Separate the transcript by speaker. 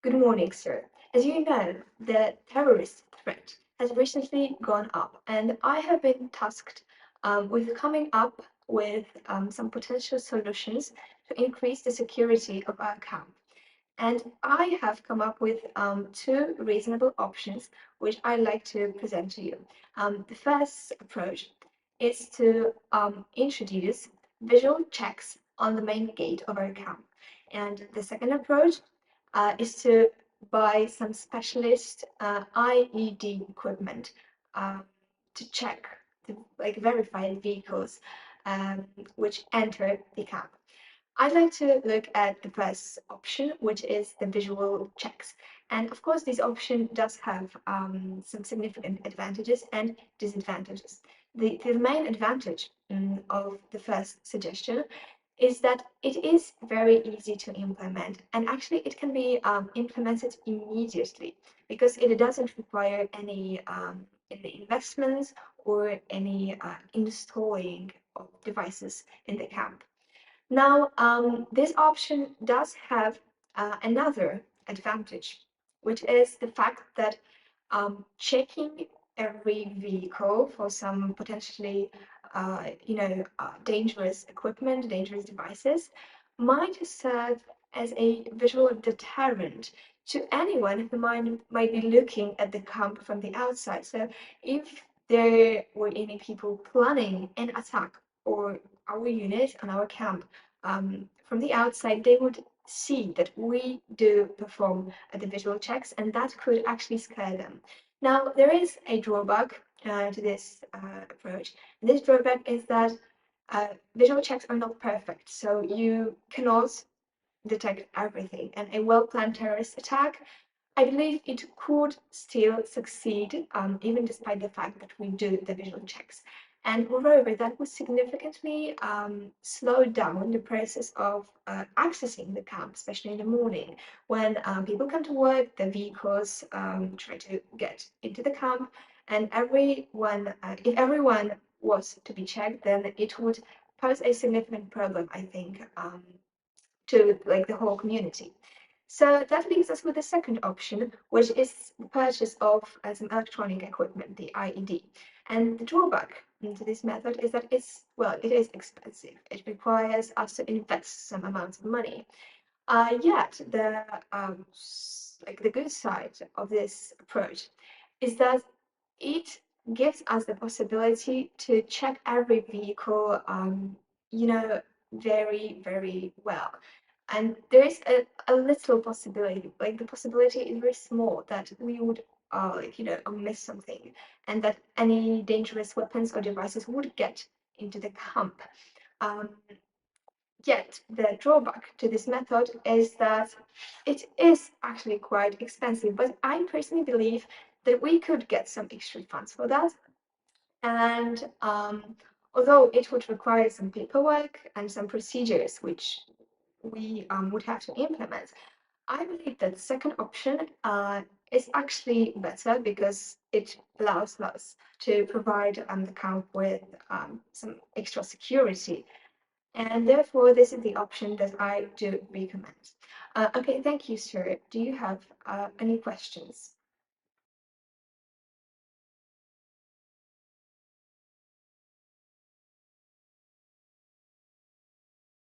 Speaker 1: Good morning, sir. As you know, the terrorist threat has recently gone up, and I have been tasked with coming up with some potential solutions to increase the security of our camp. And I have come up with two reasonable options, which I'd like to present to you. The first approach is to introduce visual checks on the main gate of our camp. And the second approach is to buy some specialist IED equipment uh, to check, to like verify vehicles which enter the camp. I'd like to look at the first option, which is the visual checks. And of course, this option does have some significant advantages and disadvantages. The main advantage of the first suggestion is that it is very easy to implement, and actually it can be implemented immediately because it doesn't require any investments or any installing of devices in the camp. Now, this option does have another advantage, which is the fact that checking every vehicle for some potentially, dangerous equipment, dangerous devices, might serve as a visual deterrent to anyone who might be looking at the camp from the outside. So, if there were any people planning an attack or our unit and our camp from the outside, they would see that we do perform the visual checks, and that could actually scare them. Now, there is a drawback to this approach. This drawback is that visual checks are not perfect, so you cannot detect everything. And a well-planned terrorist attack, I believe it could still succeed, even despite the fact that we do the visual checks. And moreover, that would significantly slow down the process of accessing the camp, especially in the morning. When people come to work, the vehicles try to get into the camp, and if everyone was to be checked, then it would pose a significant problem, I think, to like the whole community. So that leaves us with the second option, which is the purchase of some electronic equipment, the IED. And the drawback to this method is that it is expensive. It requires us to invest some amounts of money. Yet the good side of this approach is that it gives us the possibility to check every vehicle, very, very well. And there is a little possibility, like the possibility is very small that we would, miss something, and that any dangerous weapons or devices would get into the camp. Um, Yet the drawback to this method is that it is actually quite expensive, but I personally believe that we could get some extra funds for that. And although it would require some paperwork and some procedures which we would have to implement, I believe that the second option is actually better because it allows us to provide the camp with some extra security, and therefore this is the option that I do recommend. Okay, thank you, sir. Do you have any questions?